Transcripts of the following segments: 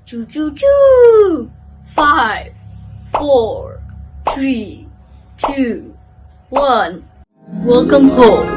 Choo choo choo. 5, 4, 3, 2, 1. Welcome home.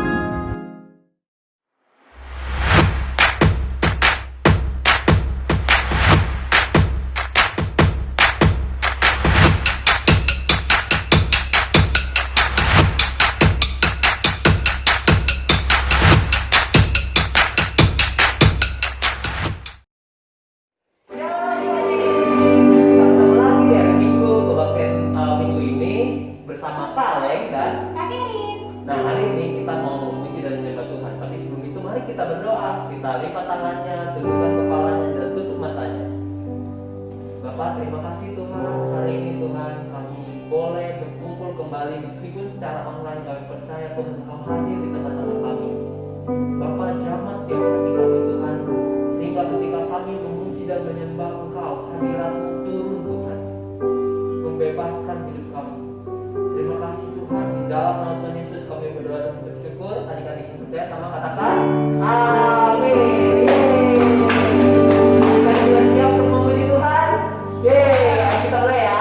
Bersama Kak Leng dan Kak Erin. Nah, hari ini kita mau memuji dan menyembah Tuhan. Tapi sebelum itu mari kita berdoa. Kita lipat tangannya, tundukkan kepalanya dan tutup matanya. Bapak, terima kasih Tuhan. Hari ini Tuhan kami boleh berkumpul kembali meskipun secara online. Kami percaya Tuhan Engkau hadir di tengah-tengah kami. Bapak, jamah setiap hati kami Tuhan, sehingga ketika kami memuji dan menyembah Engkau, hadirat-Mu turun Tuhan, membebaskan hidup kami. Terima kasih Tuhan, di dalam nama Tuhan Yesus kami berdoa dan bersyukur. Adik-adik yang percaya sama katakan amin. Adik-adik sudah siap untuk memuji Tuhan? Yeay, kita mulai ya.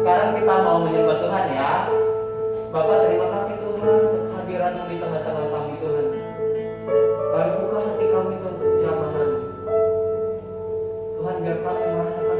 Sekarang kita mau menyembah Tuhan ya. Bapak, terima kasih Tuhan untuk hadirat-Mu di tengah-tengah kami Tuhan. Kami buka hati kami Tuhan untuk jamahan Tuhan, biar kami merasakan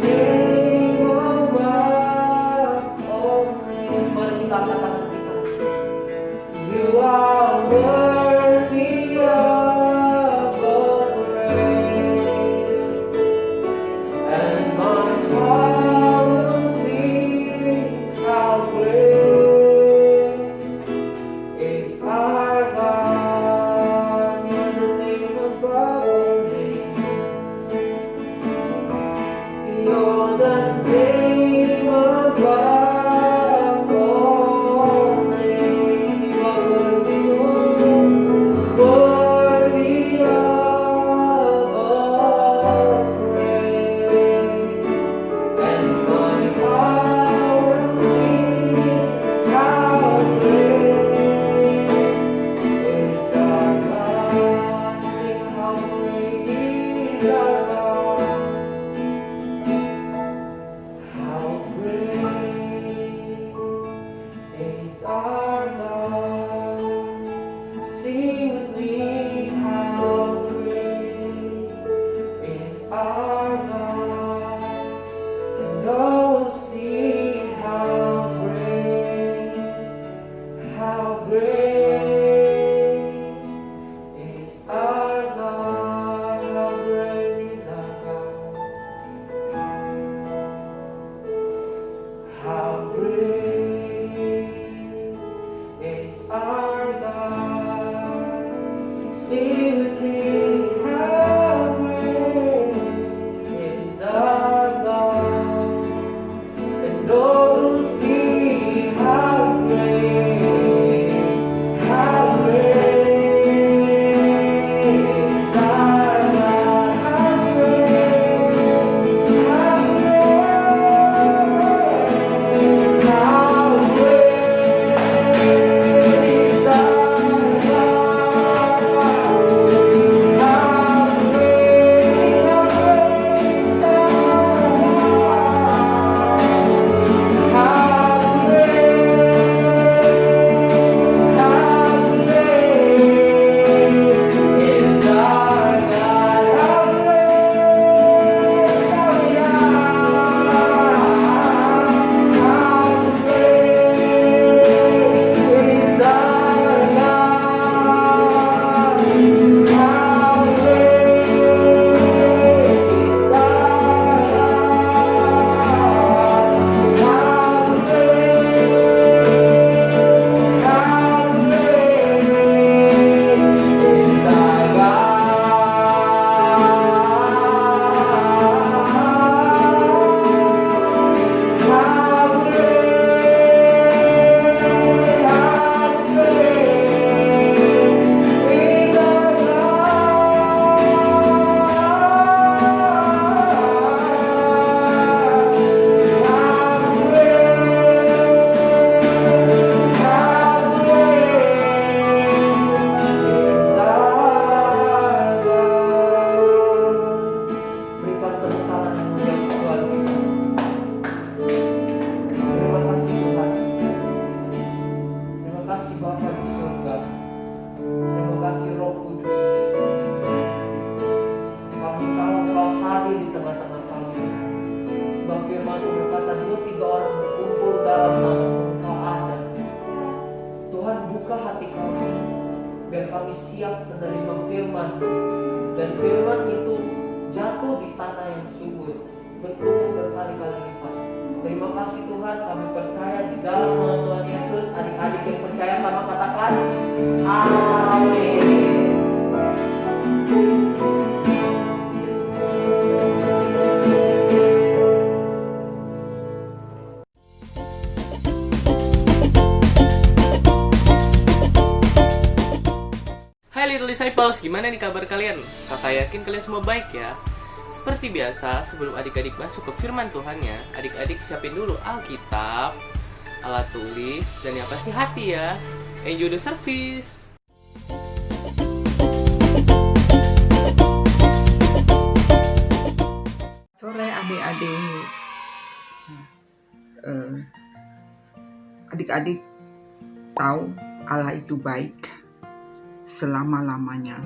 name above all names. Mari kita angkat tangan kita. You are worthy of all praise, and my heart will sing how great is our God. You're the name above all names. You're the name above all names. You are worthy of all praise, and my heart will sing how great is our God. Sing how great is our God. How great is our God. Sing with me, how great is our God. And oh, see how great is our God. How great is our God. How great is our God. Sing with me, how great is our God. And oh, see how great is our God. How great, how great, how great is our biar kami siap menerima firman, dan firman itu jatuh di tanah yang subur, bertumbuh berkali-kali lipat. Terima kasih Tuhan, kami percaya di dalam nama Tuhan Yesus. Adik-adik yang percaya sama katakan amin. Hai Little Disciples, gimana nih kabar kalian? Kakak yakin kalian semua baik ya. Seperti biasa, sebelum adik-adik masuk ke firman Tuhannya, adik-adik siapin dulu Alkitab, alat tulis, dan yang pasti hati ya. Enjoy the service. Sore adik-adik. Adik-adik tahu Allah itu baik. Selama-lamanya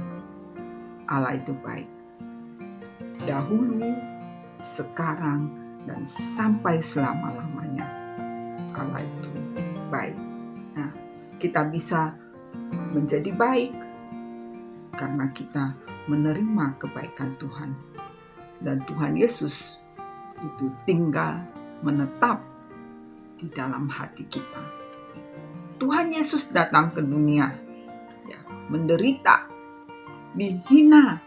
Allah itu baik. Dahulu sekarang, dan sampai selama-lamanya. Allah itu baik. Nah, kita bisa menjadi baik karena kita menerima kebaikan Tuhan. Dan Tuhan Yesus itu tinggal menetap di dalam hati kita. Tuhan Yesus datang ke dunia, ya, menderita, dihina,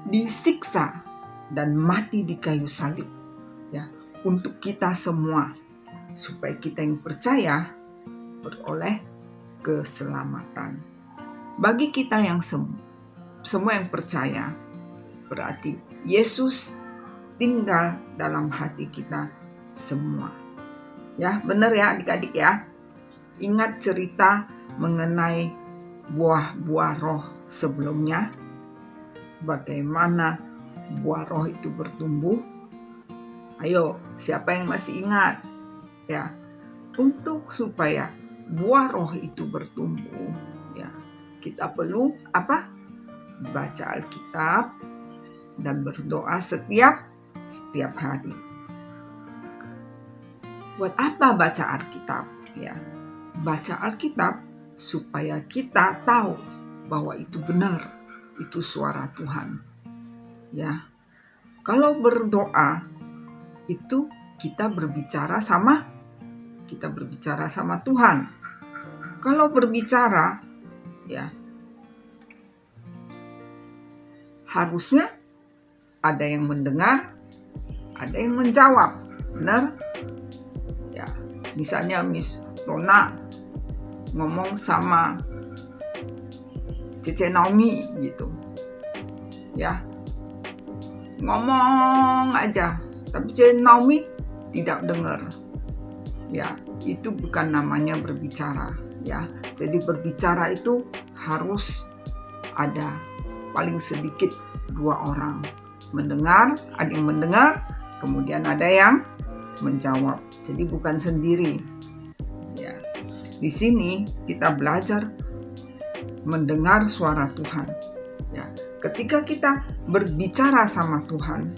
disiksa, dan mati di kayu salib, ya, untuk kita semua, supaya kita yang percaya beroleh keselamatan. Bagi kita yang semua yang percaya, berarti Yesus tinggal dalam hati kita semua. Ya, benar ya adik-adik ya. Ingat cerita mengenai buah-buah roh sebelumnya. Bagaimana buah roh itu bertumbuh? Ayo, siapa yang masih ingat? Ya, untuk supaya buah roh itu bertumbuh, ya, kita perlu apa? Baca Alkitab dan berdoa setiap hari. Buat apa baca Alkitab? Ya, baca Alkitab supaya kita tahu bahwa itu benar, itu suara Tuhan. Ya, kalau berdoa itu kita berbicara sama Tuhan. Kalau berbicara, ya, harusnya ada yang mendengar, ada yang menjawab, benar? Ya, misalnya Miss Rona ngomong sama Cece Naomi gitu, ya, ngomong aja, tapi Cece Naomi tidak dengar. Ya, itu bukan namanya berbicara, ya. Jadi berbicara itu harus ada paling sedikit 2 orang mendengar, ada yang mendengar, kemudian ada yang menjawab. Jadi bukan sendiri. Ya. Di sini kita belajar mendengar suara Tuhan. Ya. Ketika kita berbicara sama Tuhan,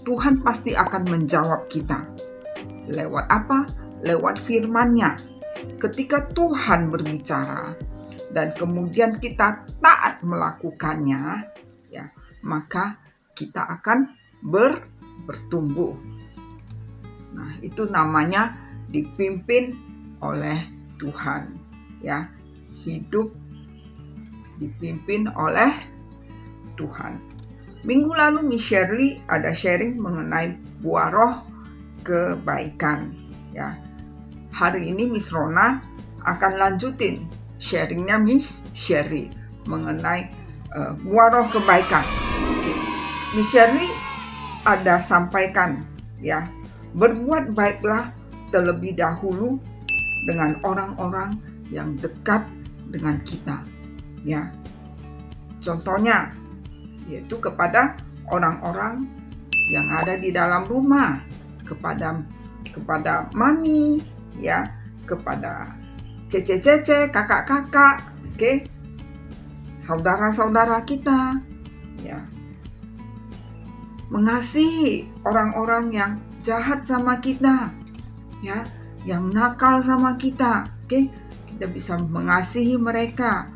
Tuhan pasti akan menjawab kita. Lewat apa? Lewat firman-Nya. Ketika Tuhan berbicara dan kemudian kita taat melakukannya, ya, maka kita akan bertumbuh. Nah, itu namanya dipimpin oleh Tuhan, ya. Hidup dipimpin oleh Tuhan. Minggu lalu Miss Shirley ada sharing mengenai buah roh kebaikan, ya. Hari ini Miss Rona akan lanjutin sharingnya Miss Shirley mengenai buah roh kebaikan. Oke. Miss Shirley ada sampaikan, ya, berbuat baiklah terlebih dahulu dengan orang-orang yang dekat dengan kita, ya. Contohnya yaitu kepada orang-orang yang ada di dalam rumah, kepada mami, ya, kepada cece-cece, kakak-kakak, oke, saudara-saudara kita, ya. Mengasihi orang-orang yang jahat sama kita, ya, yang nakal sama kita, oke, kita bisa mengasihi mereka,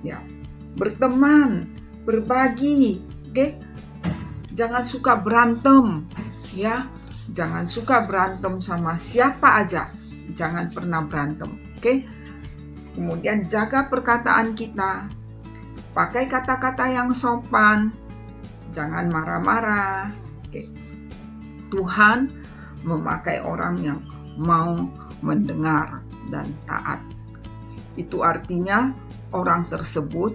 ya. Berteman, berbagi, oke. Jangan suka berantem, ya. Jangan suka berantem sama siapa aja. Jangan pernah berantem, oke. Kemudian jaga perkataan kita. Pakai kata-kata yang sopan. Jangan marah-marah, oke. Tuhan memakai orang yang mau mendengar dan taat. Itu artinya orang tersebut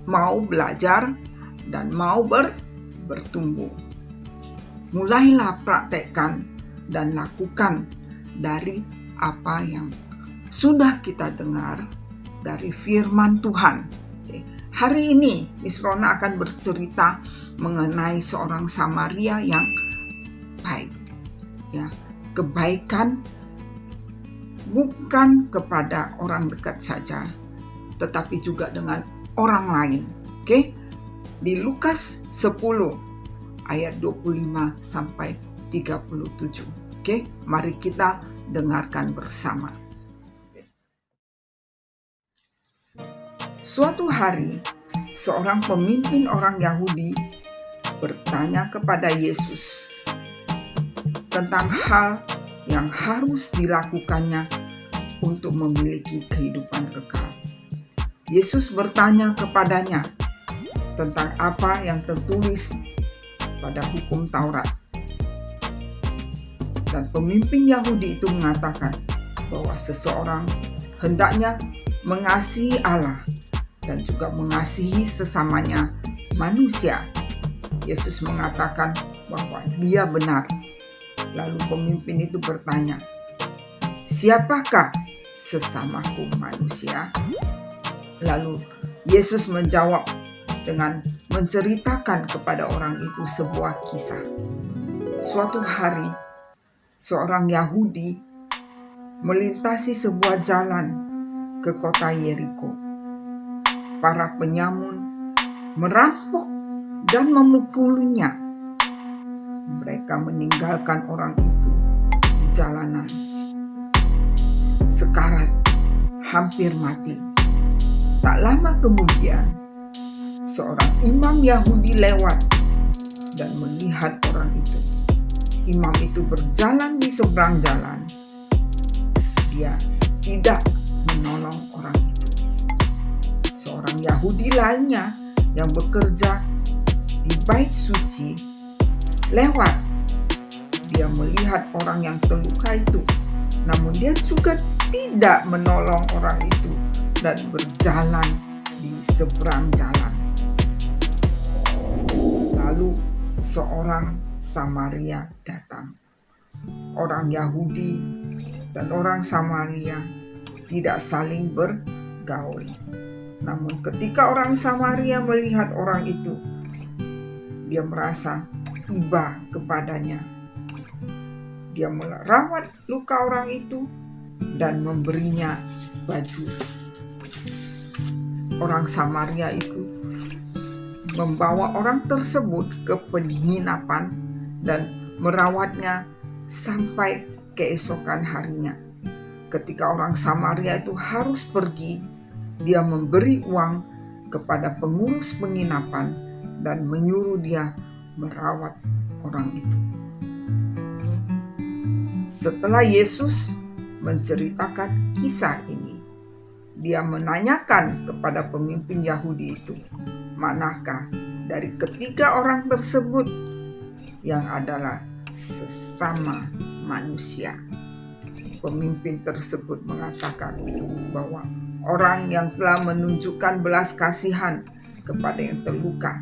mau belajar dan mau bertumbuh. Mulailah praktekkan dan lakukan dari apa yang sudah kita dengar dari firman Tuhan. Hari ini Miss Rona akan bercerita mengenai seorang Samaria yang baik. Ya, kebaikan bukan kepada orang dekat saja, tetapi juga dengan orang lain. Oke? Di Lukas 10 ayat 25 sampai 37. Oke, mari kita dengarkan bersama. Suatu hari, seorang pemimpin orang Yahudi bertanya kepada Yesus tentang hal yang harus dilakukannya untuk memiliki kehidupan kekal. Yesus bertanya kepadanya tentang apa yang tertulis pada hukum Taurat. Dan pemimpin Yahudi itu mengatakan bahwa seseorang hendaknya mengasihi Allah dan juga mengasihi sesamanya manusia. Yesus mengatakan bahwa dia benar. Lalu pemimpin itu bertanya, "Siapakah sesamaku manusia?" Lalu Yesus menjawab dengan menceritakan kepada orang itu sebuah kisah. Suatu hari, seorang Yahudi melintasi sebuah jalan ke kota Yeriko. Para penyamun merampok dan memukulinya. Mereka meninggalkan orang itu di jalanan, sekarat, hampir mati. Tak lama kemudian, seorang imam Yahudi lewat dan melihat orang itu. Imam itu berjalan di seberang jalan. Dia tidak menolong orang itu. Seorang Yahudi lainnya yang bekerja di bait suci lewat. Dia melihat orang yang terluka itu, namun dia juga tidak menolong orang itu dan berjalan di seberang jalan. Lalu seorang Samaria datang. Orang Yahudi dan orang Samaria tidak saling bergaul. Namun ketika orang Samaria melihat orang itu, dia merasa iba kepadanya. Dia merawat luka orang itu dan memberinya baju. Orang Samaria itu membawa orang tersebut ke penginapan dan merawatnya sampai keesokan harinya. Ketika orang Samaria itu harus pergi, dia memberi uang kepada pengurus penginapan dan menyuruh dia merawat orang itu. Setelah Yesus menceritakan kisah ini, dia menanyakan kepada pemimpin Yahudi itu, manakah dari ketiga orang tersebut yang adalah sesama manusia? Pemimpin tersebut mengatakan bahwa orang yang telah menunjukkan belas kasihan kepada yang terluka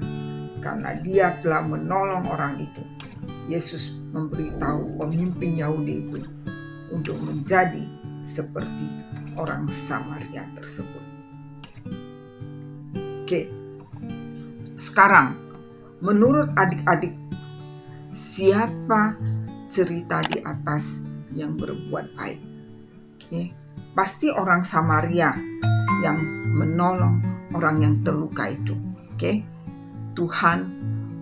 karena dia telah menolong orang itu. Yesus memberitahu pemimpin Yahudi itu untuk menjadi seperti orang Samaria tersebut. Oke, sekarang menurut adik-adik, siapa cerita di atas yang berbuat baik? Oke, pasti orang Samaria yang menolong orang yang terluka itu. Oke, Tuhan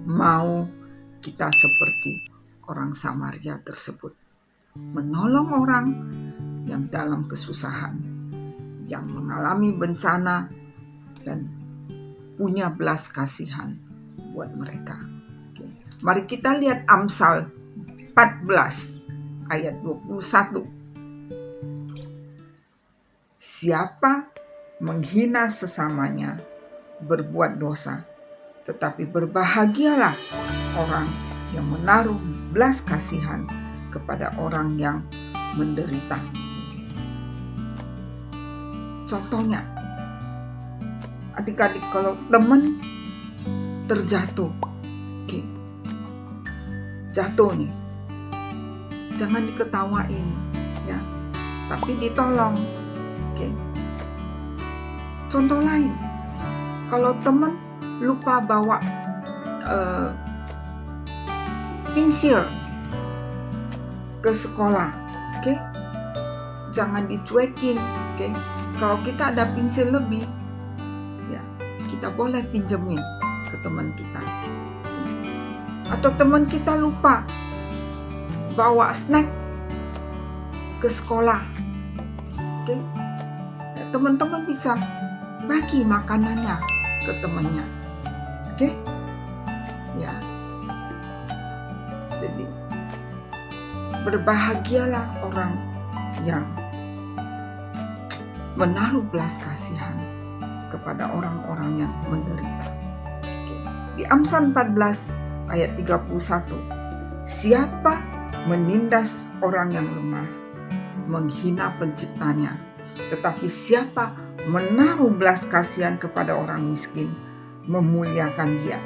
mau kita seperti orang Samaria tersebut, menolong orang yang dalam kesusahan, yang mengalami bencana dan punya belas kasihan buat mereka. Oke. Mari kita lihat Amsal 14 ayat 21. Siapa menghina sesamanya berbuat dosa, tetapi berbahagialah orang yang menaruh belas kasihan kepada orang yang menderita. Contohnya, adik-adik, kalau teman terjatuh, jatuh nih, jangan diketawain, ya, tapi ditolong. Contoh lain, kalau teman lupa bawa pensil ke sekolah, jangan dicuekin. Kalau kita ada pensil lebih, ya kita boleh pinjemin ke teman kita. Atau teman kita lupa bawa snack ke sekolah. Oke? Ya, teman-teman bisa bagi makanannya ke temannya. Oke? Ya. Jadi berbahagialah orang yang menaruh belas kasihan kepada orang-orang yang menderita. Oke. Di Amsal 14 ayat 31, siapa menindas orang yang lemah, menghina penciptanya, tetapi siapa menaruh belas kasihan kepada orang miskin, memuliakan dia.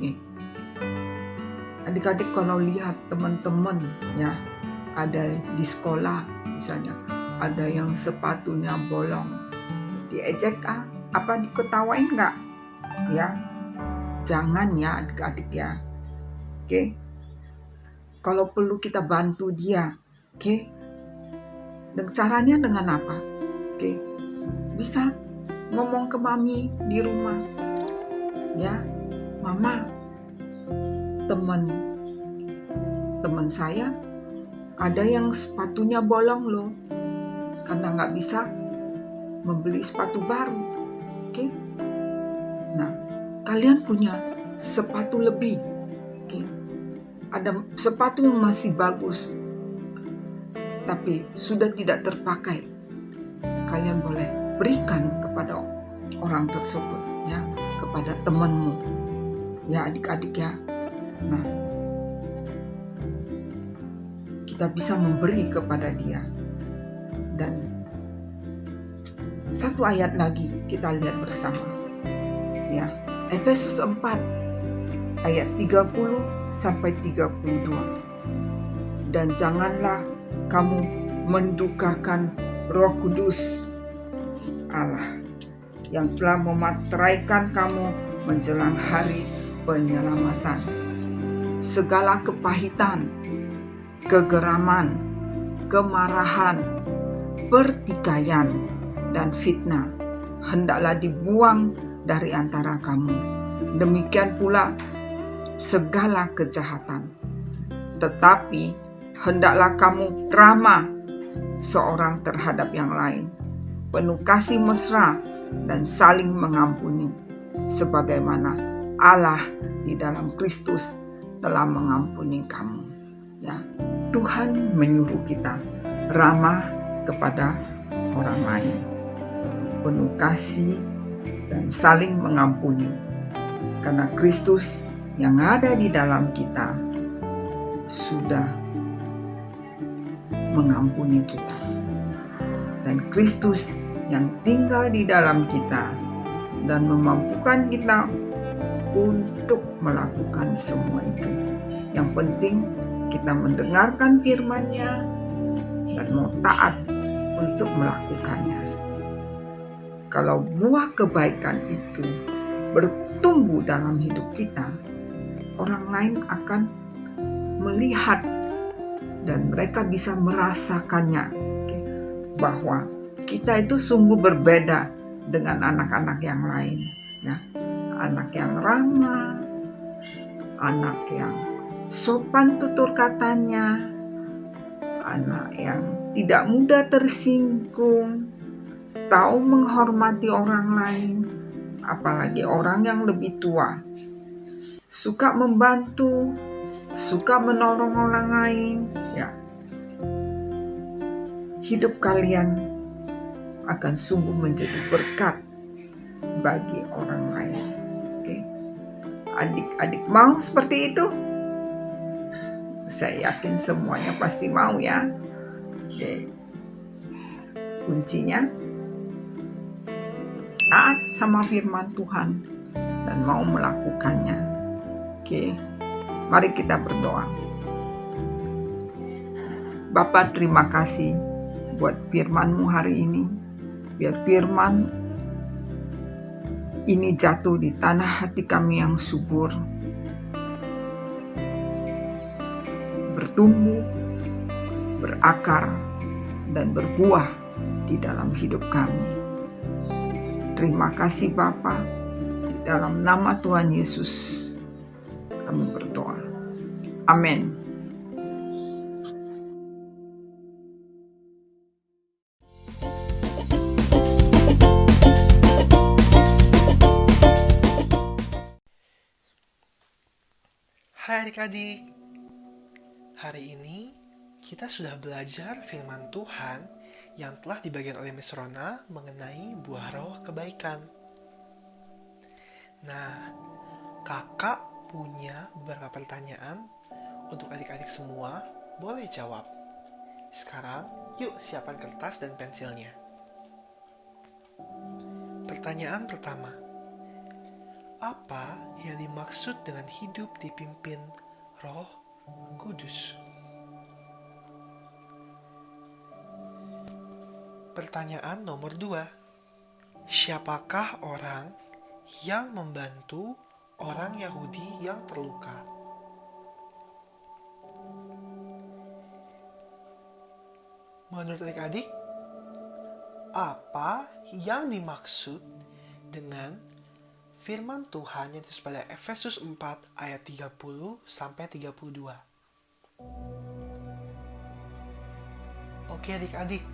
Nih, adik-adik kalau lihat teman-teman ya, ada di sekolah misalnya, ada yang sepatunya bolong, diejek apa diketawain nggak? Ya, jangan ya adik-adik ya. Oke, kalau perlu kita bantu dia. Oke, dan caranya dengan apa? Oke, bisa ngomong ke mami di rumah. Ya, mama, teman saya ada yang sepatunya bolong loh, karena nggak bisa membeli sepatu baru. Oke, nah kalian punya sepatu lebih. Oke, ada sepatu yang masih bagus tapi sudah tidak terpakai, kalian boleh berikan kepada orang tersebut ya, kepada temanmu ya adik-adik ya. Nah, kita bisa memberi kepada dia. Dan satu ayat lagi kita lihat bersama ya, Efesus 4 ayat 30 sampai 32. Dan janganlah kamu mendukakan Roh Kudus Allah yang telah memateraikan kamu menjelang hari penyelamatan. Segala kepahitan, kegeraman, kemarahan, pertikaian, dan fitnah hendaklah dibuang dari antara kamu. Demikian pula segala kejahatan. Tetapi hendaklah kamu ramah seorang terhadap yang lain, penuh kasih mesra dan saling mengampuni, sebagaimana Allah di dalam Kristus telah mengampuni kamu. Ya, Tuhan menyuruh kita ramah kepada orang lain, penuh kasih dan saling mengampuni, karena Kristus yang ada di dalam kita sudah mengampuni kita, dan Kristus yang tinggal di dalam kita dan memampukan kita untuk melakukan semua itu. Yang penting kita mendengarkan firman-Nya dan mau taat untuk melakukannya. Kalau buah kebaikan itu bertumbuh dalam hidup kita, orang lain akan melihat dan mereka bisa merasakannya, bahwa kita itu sungguh berbeda dengan anak-anak yang lain ya. Anak yang ramah, anak yang sopan tutur katanya, anak yang tidak mudah tersinggung, tahu menghormati orang lain, apalagi orang yang lebih tua, suka membantu, suka menolong orang lain ya. Hidup kalian akan sungguh menjadi berkat bagi orang lain. Oke, adik-adik mau seperti itu? Saya yakin semuanya pasti mau ya. Oke, kuncinya taat sama firman Tuhan dan mau melakukannya. Oke, mari kita berdoa. Bapa, terima kasih buat firman-Mu hari ini. Biar firman ini jatuh di tanah hati kami yang subur, bertumbuh, berakar, dan berbuah di dalam hidup kami. Terima kasih Bapa, di dalam nama Tuhan Yesus kami berdoa. Amin. Hai adik-adik, hari ini kita sudah belajar firman Tuhan yang telah dibagikan oleh Miss Rona mengenai buah roh kebaikan. Nah, kakak punya beberapa pertanyaan untuk adik-adik semua, boleh jawab. Sekarang, yuk siapkan kertas dan pensilnya. Pertanyaan pertama. Apa yang dimaksud dengan hidup dipimpin Roh Kudus? Pertanyaan nomor 2. Siapakah orang yang membantu orang Yahudi yang terluka? Menurut adik-adik, apa yang dimaksud dengan firman Tuhan yang tertulis pada Efesus 4 ayat 30 sampai 32. Oke adik-adik,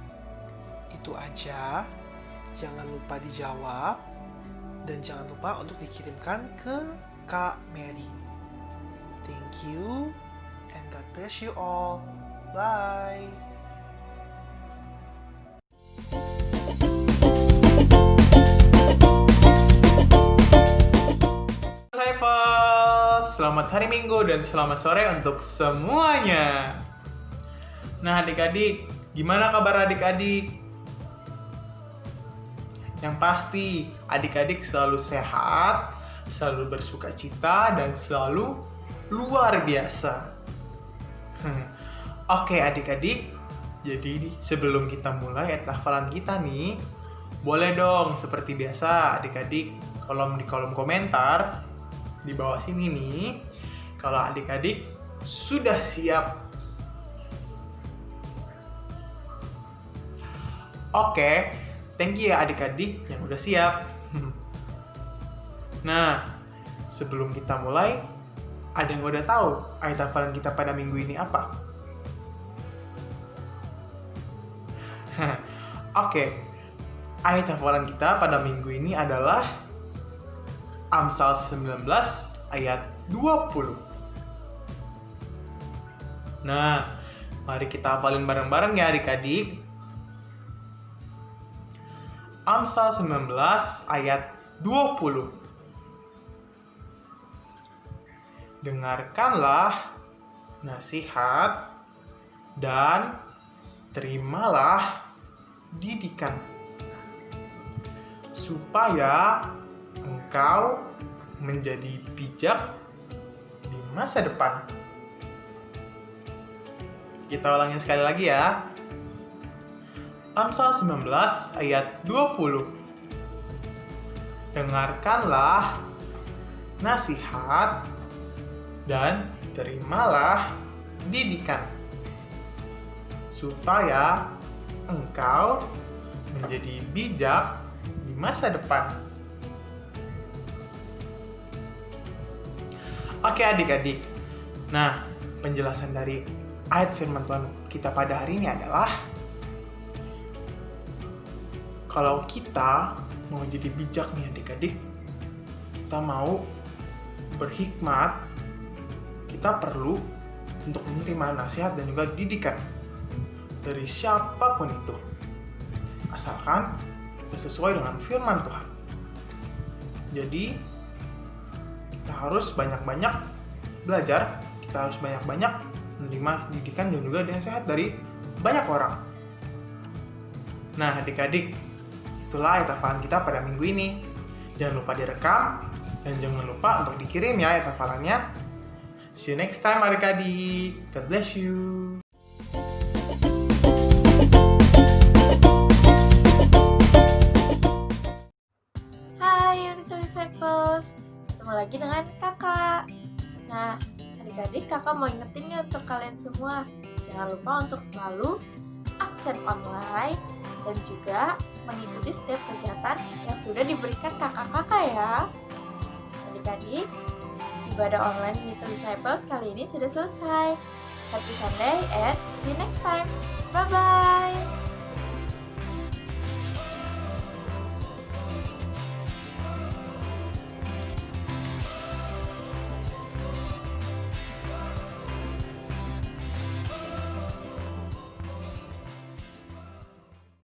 itu aja. Jangan lupa dijawab dan jangan lupa untuk dikirimkan ke Kak Mary. Thank you and God bless you all. Bye. Selamat hari Minggu dan selamat sore untuk semuanya. Nah adik-adik, gimana kabar adik-adik? Yang pasti adik-adik selalu sehat, selalu bersuka cita, dan selalu luar biasa. Oke adik-adik, jadi sebelum kita mulai hafalan kita nih, boleh dong seperti biasa adik-adik di kolom komentar di bawah sini nih, kalau adik-adik sudah siap. Oke, thank you ya adik-adik yang udah siap. Nah, sebelum kita mulai, ada yang udah tahu ayat hafalan kita pada minggu ini apa? Oke, ayat hafalan kita pada minggu ini adalah Amsal 19 ayat 20. Nah, mari kita hafalin bareng-bareng ya adik-adik. Amsal 19 ayat 20. Dengarkanlah nasihat dan terimalah didikan, supaya engkau menjadi bijak di masa depan. Kita ulangin sekali lagi ya. Amsal 19 ayat 20. Dengarkanlah nasihat dan terimalah didikan, supaya engkau menjadi bijak di masa depan. Oke adik-adik, nah penjelasan dari ayat firman Tuhan kita pada hari ini adalah kalau kita mau jadi bijak nih adik-adik, kita mau berhikmat, kita perlu untuk menerima nasihat dan juga didikan dari siapapun itu, asalkan kita sesuai dengan firman Tuhan. Jadi kita harus banyak-banyak belajar, kita harus banyak-banyak menerima didikan dan juga nasihat dari banyak orang. Nah adik-adik, itulah ayat hafalan kita pada minggu ini. Jangan lupa direkam dan jangan lupa untuk dikirim ya ayat hafalannya. See you next time adik-adik. God bless you. Hai Little Disciples, ketemu lagi dengan kakak. Nah, adik-adik kakak mau ingetin nih untuk kalian semua, jangan lupa untuk selalu absen online dan juga mengikuti setiap kegiatan yang sudah diberikan kakak-kakak ya. Adik-adik, ibadah online Little Disciples kali ini sudah selesai. Happy Sunday and see you next time. Bye-bye.